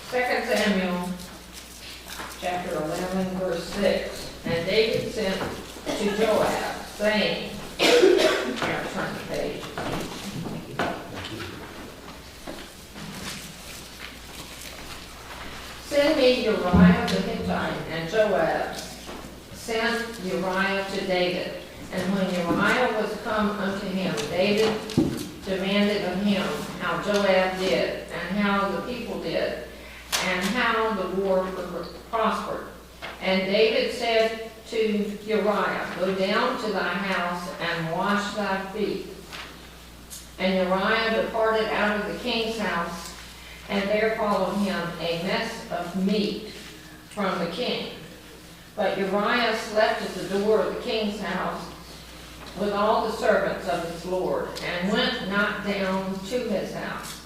2 Samuel chapter 11, verse 6. And David sent to Joab, saying, here, turn the page. Send me Uriah the Hittite. And Joab sent Uriah to David. And when Uriah was come unto him, David demanded of him how Joab did, and how the people did, and how the war prospered. And David said to Uriah, Go down to thy house and wash thy feet. And Uriah departed out of the king's house, and there followed him a mess of meat from the king. But Uriah slept at the door of the king's house with all the servants of his lord, and went not down to his house.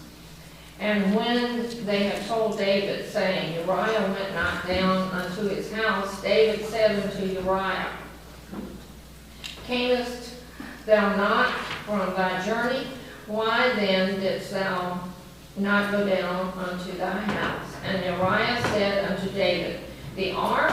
And when they had told David, saying, Uriah went not down unto his house, David said unto Uriah, Camest thou not from thy journey? Why then didst thou not go down unto thy house? And Uriah said unto David, The ark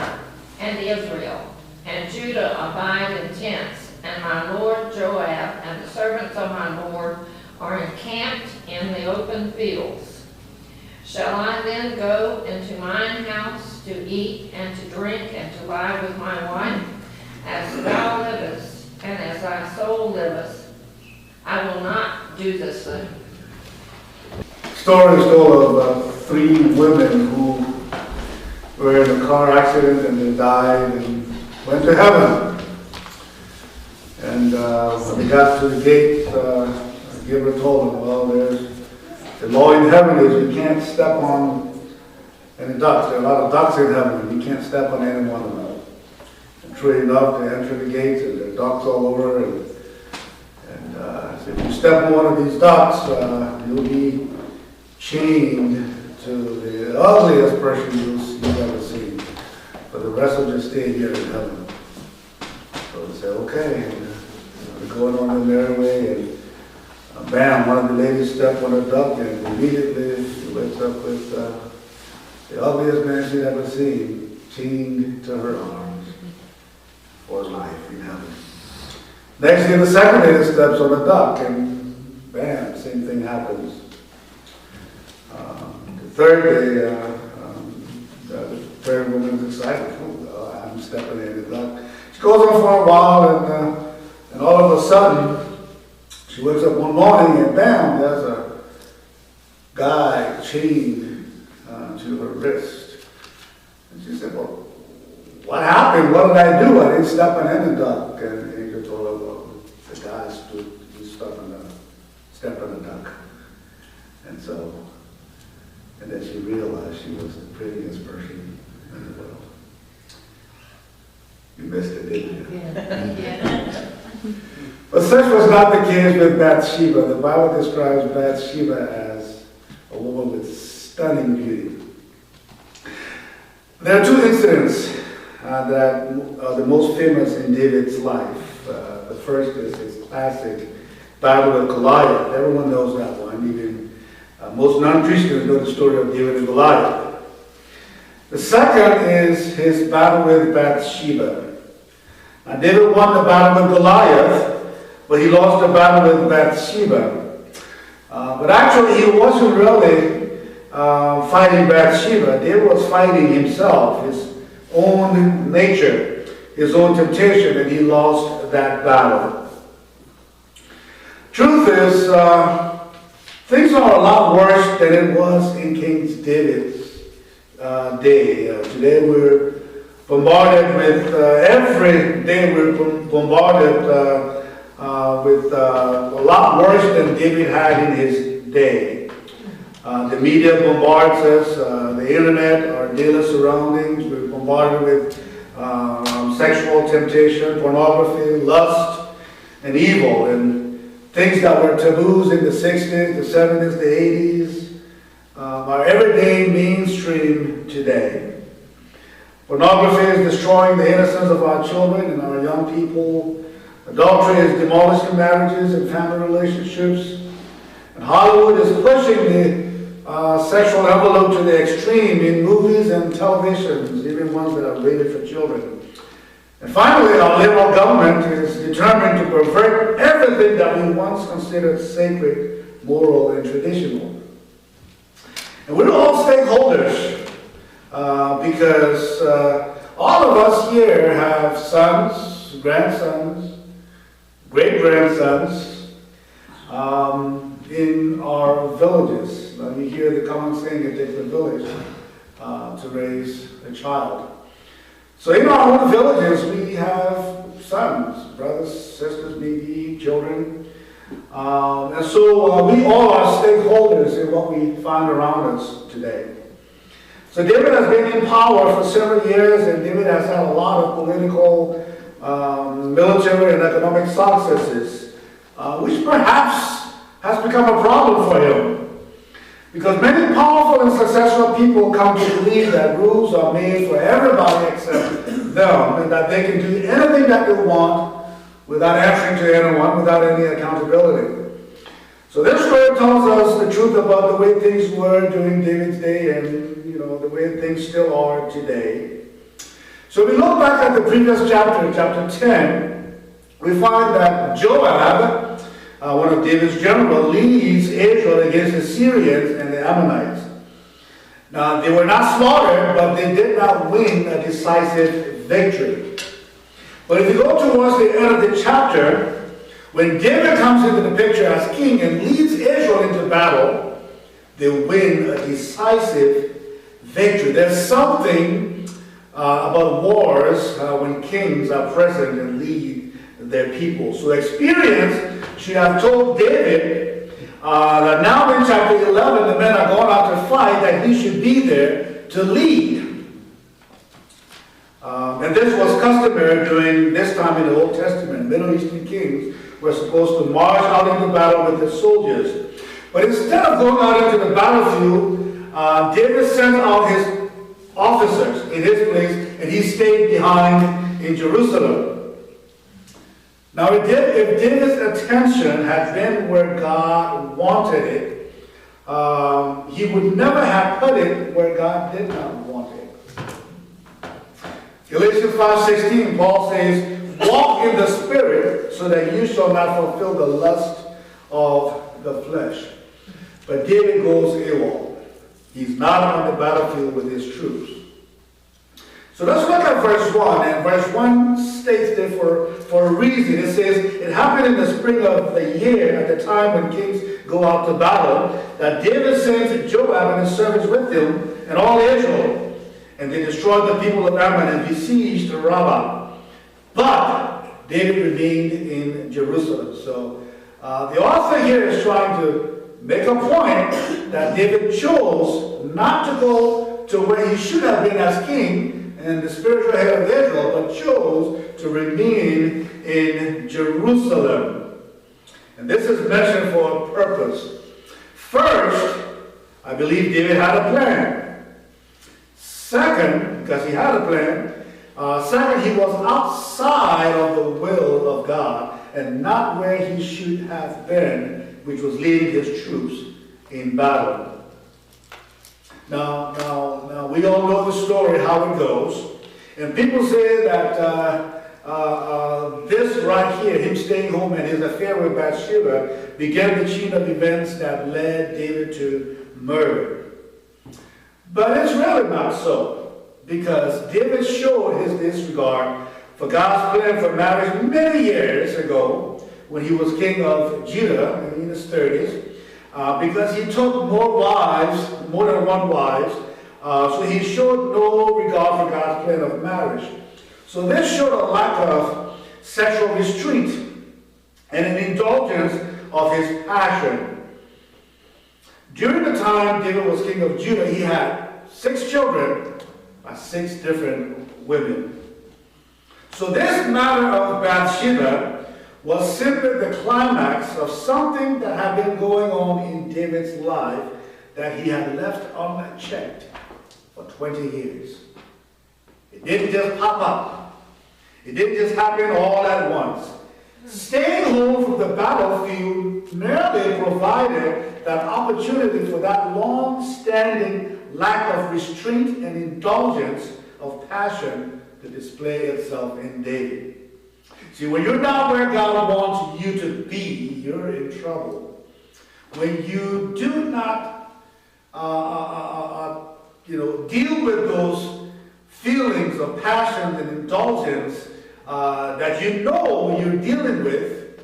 and Israel and Judah abide in tents, and my lord Joab and the servants of my lord are encamped in the open fields. Shall I then go into mine house to eat and to drink and to lie with my wife? As thou livest, and as thy soul liveth, I will not do this thing. Story is told of 3 women who were in a car accident and they died and went to heaven. And when they got to the gate, Gabriel told them, well, there's the law in heaven is you can't step on any ducks. There are a lot of ducks in heaven, and you can't step on any one of them. And true enough, they enter the gates, and there are ducks all over. And so if you step on one of these ducks, you'll be chained to the ugliest person you've ever seen. But the rest will just stay here in heaven. So they say, okay. And, they're going on their merry way, and bam, one of the ladies stepped on a duck, and immediately she wakes up with the ugliest man she'd ever seen, chained to her arms for life in heaven. Next thing, the second lady steps on a duck, and bam, same thing happens. The third day, the third woman is excited. Oh, I'm stepping in the duck. She goes on for a while, and all of a sudden, she wakes up one morning, and bam, there's a guy chained to her wrist. And she said, well, what happened? What did I do? I didn't step on any duck. And the angel told her, well, the guy stepped on a duck. And then she realized she was the prettiest person in the world. You missed it, didn't you? Yeah. But such was not the case with Bathsheba. The Bible describes Bathsheba as a woman with stunning beauty. There are 2 incidents that are the most famous in David's life. The first is his classic battle with Goliath. Everyone knows that one. Even most non-Christians know the story of David and Goliath. The second is his battle with Bathsheba. Now, David won the battle with Goliath, but he lost the battle with Bathsheba. But actually, he wasn't really fighting Bathsheba. David was fighting himself, his own nature, his own temptation, and he lost that battle. Truth is, things are a lot worse than it was in King David's day. Today we're bombarded with, every day we're bombarded with a lot worse than David had in his day. The media bombards us, the internet, our daily surroundings. We're bombarded with sexual temptation, pornography, lust, and evil, and things that were taboos in the 60s, the 70s, the 80s, are everyday mainstream today. Pornography is destroying the innocence of our children and our young people. Adultery is demolishing marriages and family relationships. And Hollywood is pushing the sexual envelope to the extreme in movies and televisions, even ones that are rated for children. And finally, our liberal government is determined to pervert everything that we once considered sacred, moral, and traditional. And we're all stakeholders because all of us here have sons, grandsons, great-grandsons in our villages. We hear the common saying, it takes a village to raise a child. So in our own villages, we have sons, brothers, sisters, maybe children. And so we all are stakeholders in what we find around us today. So David has been in power for several years, and David has had a lot of political, military, and economic successes, which perhaps has become a problem for him. Because many powerful and successful people come to believe that rules are made for everybody except them, and that they can do anything that they want without answering to anyone, without any accountability. So this story tells us the truth about the way things were during David's day and the way things still are today. So we look back at the previous chapter, chapter 10, we find that Joab, one of David's generals, leads Israel against the Syrians and the Ammonites. Now, they were not slaughtered, but they did not win a decisive victory. But if you go towards the end of the chapter, when David comes into the picture as king and leads Israel into battle, they win a decisive victory. There's something about wars when kings are present and lead their people. So experience should have told David that now in chapter 11, the men are going out to fight, that he should be there to lead. And this was customary during this time in the Old Testament. Middle Eastern kings were supposed to march out into battle with their soldiers. But instead of going out into the battlefield, David sent out his officers in his place, and he stayed behind in Jerusalem. Now, if David's attention had been where God wanted it, he would never have put it where God did not want it. Galatians 5:16, Paul says, walk in the Spirit so that you shall not fulfill the lust of the flesh. But David goes AWOL. He's not on the battlefield with his troops. So let's look at verse 1. And verse 1 states there for a reason. It says, it happened in the spring of the year, at the time when kings go out to battle, that David sends Joab and his servants with him and all Israel. And they destroyed the people of Ammon and besieged Rabbah. But David remained in Jerusalem. So the author here is trying to make a point that David chose not to go to where he should have been as king and the spiritual head of Israel, but chose to remain in Jerusalem. And this is mentioned for a purpose. First, I believe David had a plan. Second, because he had a plan, second, he was outside of the will of God and not where he should have been, which was leading his troops in battle. Now, we all know the story, how it goes. And people say that this right here, him staying home and his affair with Bathsheba, began the chain of events that led David to murder. But it's really not so, because David showed his disregard for God's plan for marriage many years ago when he was king of Judah in his 30s, because he took more than one wife, so he showed no regard for God's plan of marriage. So this showed a lack of sexual restraint and an indulgence of his passion. During the time David was king of Judah, he had 6 children by 6 different women. So this matter of Bathsheba was simply the climax of something that had been going on in David's life that he had left unchecked for 20 years. It didn't just pop up. It didn't just happen all at once. Staying home from the battlefield merely provided that opportunity for that long-standing lack of restraint and indulgence of passion to display itself in David. See, when you're not where God wants you to be, you're in trouble. When you do not deal with those feelings of passion and indulgence that you know you're dealing with,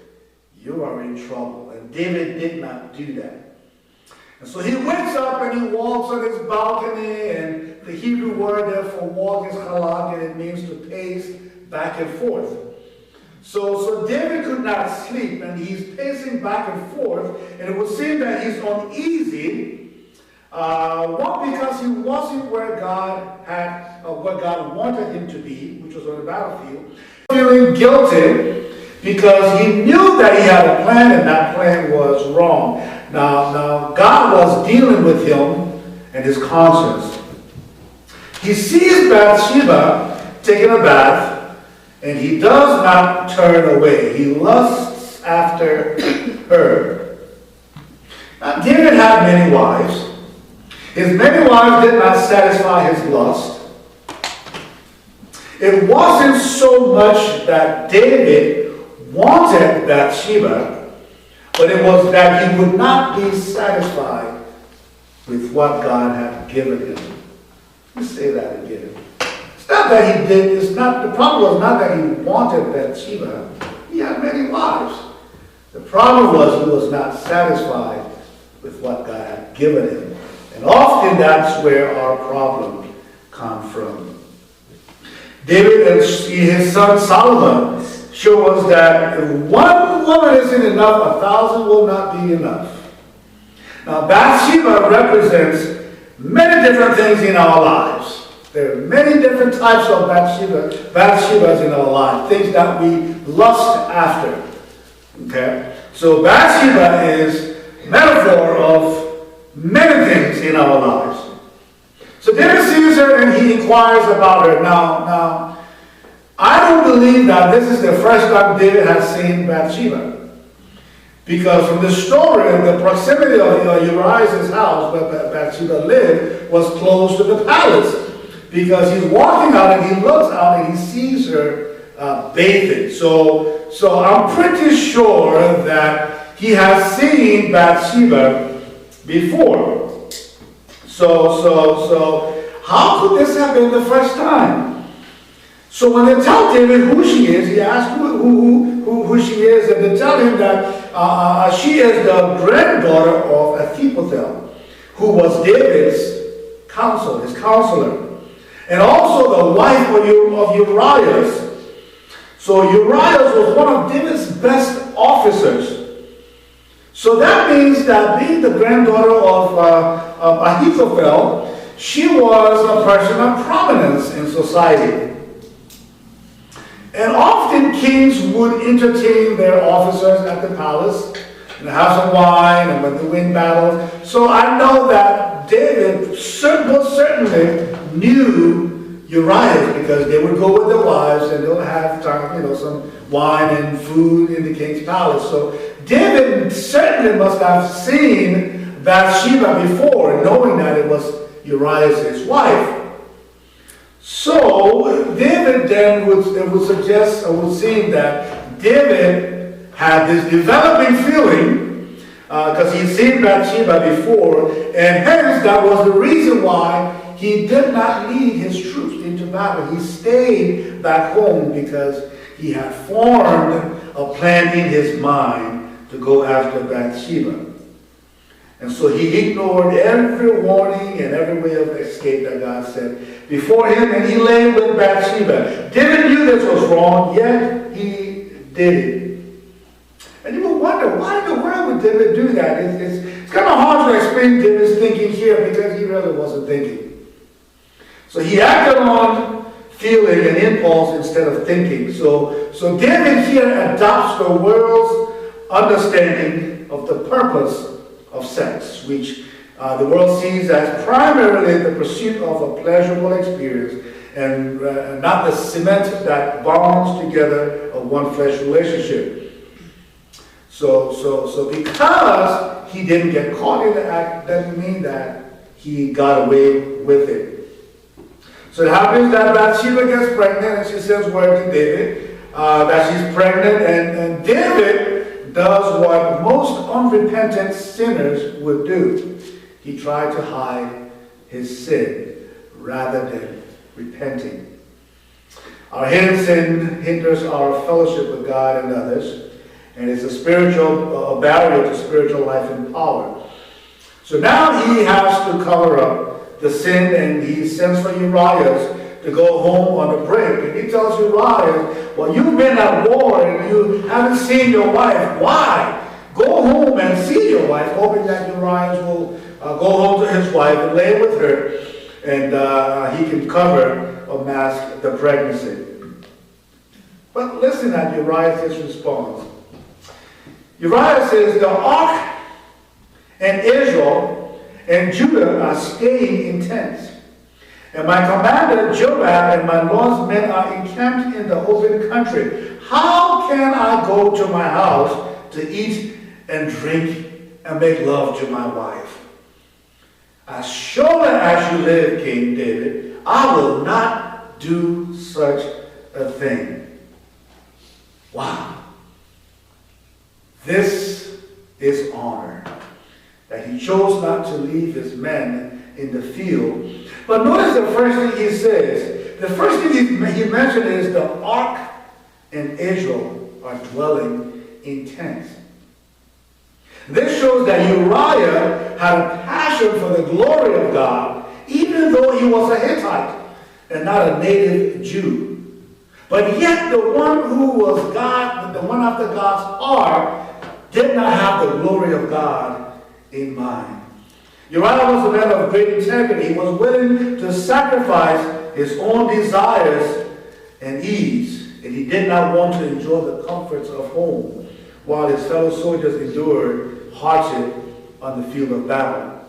you are in trouble. And David did not do that. And so he wakes up and he walks on his balcony, and the Hebrew word there for walk is halak, and it means to pace back and forth. So David could not sleep, and he's pacing back and forth, and it would seem that he's uneasy. One, because he wasn't where God wanted him to be, which was on the battlefield. Feeling guilty because he knew that he had a plan, and that plan was wrong. Now God was dealing with him and his conscience. He sees Bathsheba taking a bath, and he does not turn away. He lusts after her. Now, David had many wives. His many wives did not satisfy his lust. It wasn't so much that David wanted Bathsheba, but it was that he would not be satisfied with what God had given him. Let me say that again. It's not that he did, the problem was not that he wanted Bathsheba. He had many wives. The problem was he was not satisfied with what God had given him. And often that's where our problem comes from. David and his son Solomon show us that if one woman isn't enough, 1,000 will not be enough. Now Bathsheba represents many different things in our lives. There are many different types of Bathshebas in our lives, things that we lust after. Okay? So Bathsheba is a metaphor of many things in our lives. So David sees her and he inquires about her. Now, I don't believe that this is the first time David has seen Bathsheba. Because from the story, the proximity of Uriah's house where Bathsheba lived was close to the palace. Because he's walking out and he looks out and he sees her bathing. So I'm pretty sure that he has seen Bathsheba before. So how could this have been the first time? So when they tell David who she is, he asks who she is, and they tell him that she is the granddaughter of Ahithophel, who was David's his counselor, and also the wife of Uriah. So Uriah was one of David's best officers. So that means that being the granddaughter of Ahithophel, she was a person of prominence in society. And often kings would entertain their officers at the palace and have some wine and when they win battles. So I know that David most certainly knew Uriah because they would go with their wives and they'll have some wine and food in the king's palace. So David certainly must have seen Bathsheba before, knowing that it was Uriah's wife. So David then would suggest or would seem that David had this developing feeling because he'd seen Bathsheba before, and hence that was the reason why he did not lead his troops into battle. He stayed back home because he had formed a plan in his mind to go after Bathsheba. And so he ignored every warning and every way of escape that God said before him, and he lay with Bathsheba. David knew this was wrong, yet he did it. And you will wonder, why in the world would David do that? It's kind of hard to explain David's thinking here because he really wasn't thinking. So he acted on feeling and impulse instead of thinking. So David here adopts the world's understanding of the purpose of sex, which the world sees as primarily the pursuit of a pleasurable experience and not the cement that bonds together a one-flesh relationship. So because he didn't get caught in the act, doesn't mean that he got away with it. So it happens that Bathsheba gets pregnant and she sends word to David that she's pregnant, and David does what most unrepentant sinners would do. He tried to hide his sin rather than repenting. Our hidden sin hinders our fellowship with God and others, and it's a spiritual barrier to spiritual life and power. So now he has to cover up the sin, and he sends for Uriah to go home on a break. And he tells Uriah, well, you've been at war and you haven't seen your wife. Why? Go home and see your wife, hoping that Uriah will go home to his wife and lay with her, and he can cover or mask the pregnancy. But listen at Uriah's response. Uriah says, the ark and Israel and Judah are staying in tents, and my commander Joab and my Lord's men are encamped in the open country. How can I go to my house to eat and drink and make love to my wife? As surely as you live, King David, I will not do such a thing. Wow. This is honor. That he chose not to leave his men in the field. But notice the first thing he says. The first thing he mentioned is the ark and Israel are dwelling in tents. This shows that Uriah had a passion for the glory of God, even though he was a Hittite and not a native Jew. But yet the one who was God, the one after God's heart, did not have the glory of God in mind. Uriah was a man of great integrity. He was willing to sacrifice his own desires and ease, and he did not want to enjoy the comforts of home while his fellow soldiers endured hardship on the field of battle.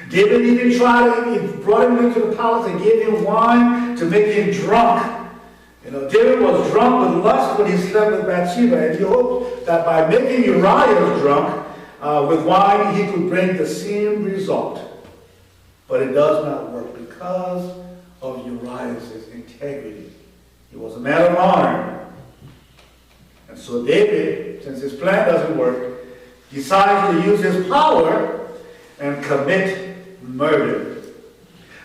David even he brought him into the palace and gave him wine to make him drunk. David was drunk with lust when he slept with Bathsheba, and he hoped that by making Uriah drunk with wine, he could bring the same result. But it does not work because of Uriah's integrity. He was a man of honor. And so David, since his plan doesn't work, decides to use his power and commit murder.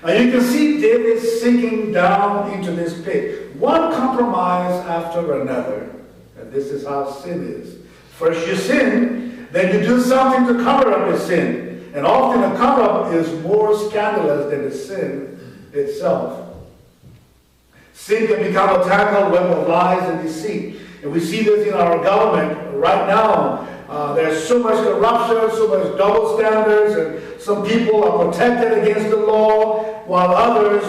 Now you can see David sinking down into this pit. One compromise after another. And this is how sin is. First you sin, then you do something to cover up your sin. And often the cover-up is more scandalous than the sin itself. Sin can become a tangled web of lies and deceit. And we see this in our government right now. There's so much corruption, so much double standards, and some people are protected against the law, while others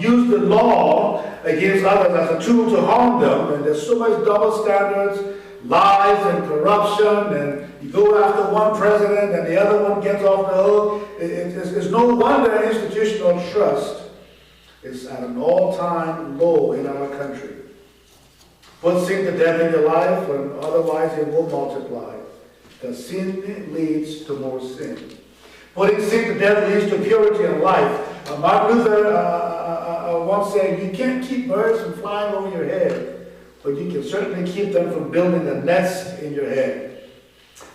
use the law against others as a tool to harm them. And there's so much double standards, lies and corruption, and you go after one president and the other one gets off the hook. It's no wonder institutional trust is at an all-time low in our country. Put sin to death in your life, and otherwise it will multiply. Because sin leads to more sin. Putting sin to death leads to purity in life. Martin Luther once said, you can't keep birds from flying over your head, but you can certainly keep them from building a nest in your head.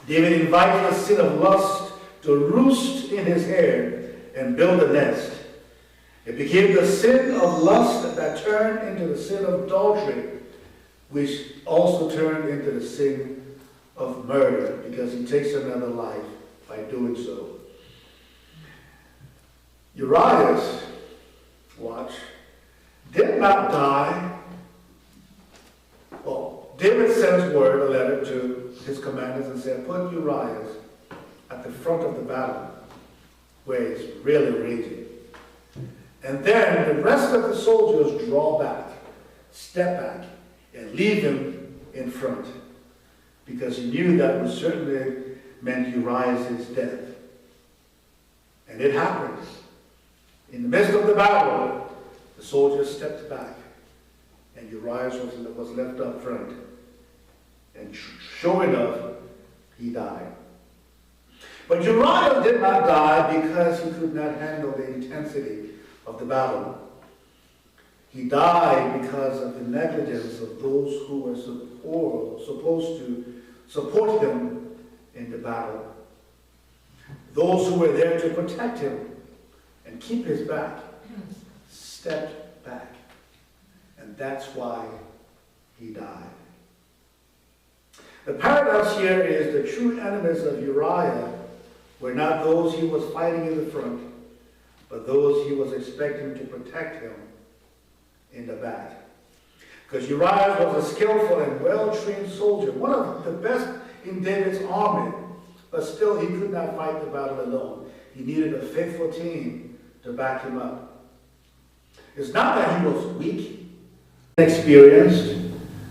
David invited the sin of lust to roost in his hair and build a nest. It became the sin of lust that turned into the sin of adultery, which also turned into the sin of murder, because he takes another life by doing so. Uriah, watch, did not die. Well, David sends word, a letter to his commanders, and said, put Uriah at the front of the battle, where it's really raging. And then the rest of the soldiers draw back, step back, and leave him in front, because he knew that would certainly meant Uriah's death. And it happened. In the midst of the battle, the soldiers stepped back, and Uriah was left up front. And sure enough, he died. But Uriah did not die because he could not handle the intensity of the battle. He died because of the negligence of those who were supposed to support him in the battle. Those who were there to protect him and keep his back stepped back. And that's why he died. The paradox here is the true enemies of Uriah were not those he was fighting in the front, but those he was expecting to protect him in the back. Because Uriah was a skillful and well-trained soldier, one of the best in David's army, but still he could not fight the battle alone. He needed a faithful team to back him up. It's not that he was weak, inexperienced.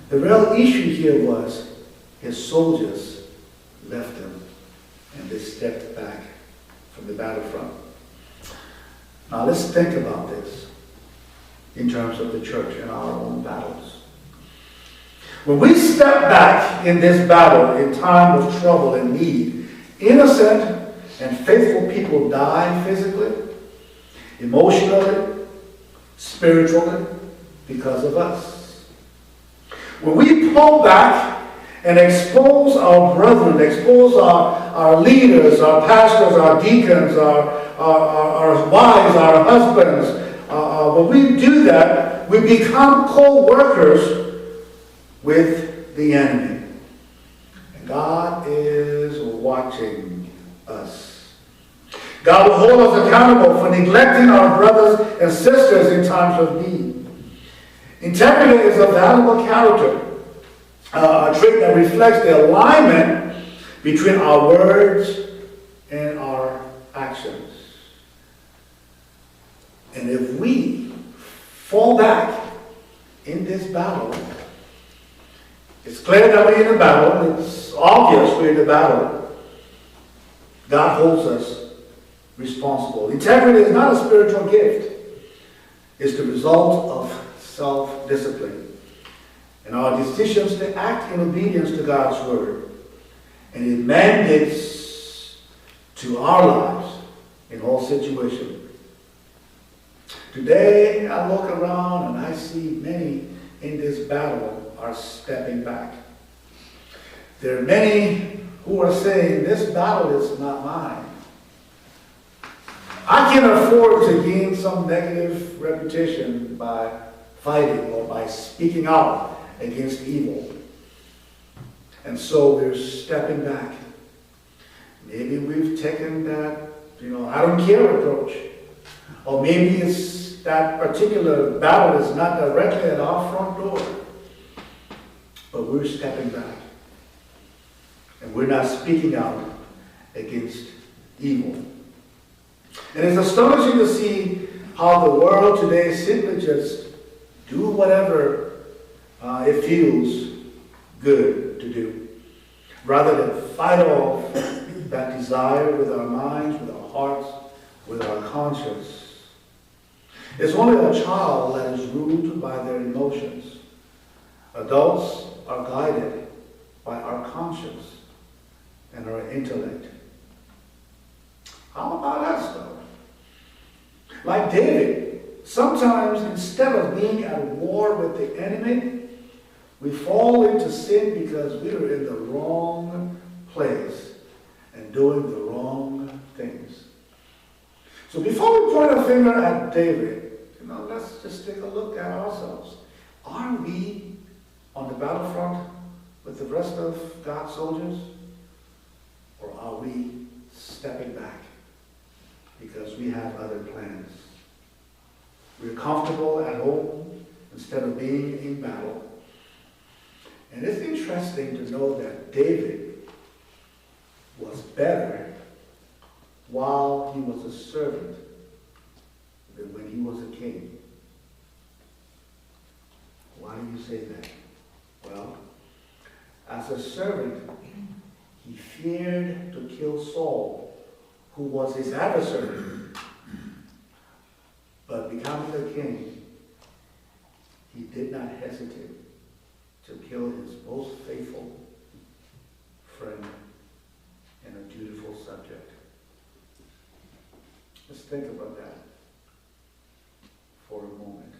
The real issue here was his soldiers left him and they stepped back from the battlefront. Now let's think about this in terms of the church and our own battles. When we step back in this battle in time of trouble and need, innocent and faithful people die physically, emotionally, spiritually, because of us. When we pull back and expose our brethren, expose our leaders, our pastors, our deacons, our wives, our husbands, when we do that, we become co-workers with the enemy. And God is watching us. God will hold us accountable for neglecting our brothers and sisters in times of need. Integrity is a valuable character, a trait that reflects the alignment between our words and our actions. And if we fall back in this battle, it's clear that we're in a battle. It's obvious we're in a battle. God holds us responsible. Integrity is not a spiritual gift. It's the result of self-discipline and our decisions to act in obedience to God's word. And it mandates to our lives in all situations. Today, I look around and I see many in this battle are stepping back. There are many who are saying, this battle is not mine. I can afford to gain some negative reputation by fighting or by speaking out against evil. And so we're stepping back. Maybe we've taken that, I don't care approach. Or maybe it's that particular battle is not directly at our front door. But we're stepping back. And we're not speaking out against evil. And it's astonishing to see how the world today simply just do whatever it feels good to do, rather than fight off that desire with our minds, with our hearts, with our conscience. It's only a child that is ruled by their emotions. Adults are guided by our conscience and our intellect. How about us, though? Like David, sometimes instead of being at war with the enemy, we fall into sin because we are in the wrong place and doing the wrong things. So before we point a finger at David, let's just take a look at ourselves. Are we on the battlefront with the rest of God's soldiers? Or are we stepping back because we have other plans? We're comfortable at home instead of being in battle. And it's interesting to know that David was better while he was a servant than when he was a king. Why do you say that? Well, as a servant, he feared to kill Saul, who was his adversary. But becoming a king, he did not hesitate to kill his most faithful Just think about that for a moment.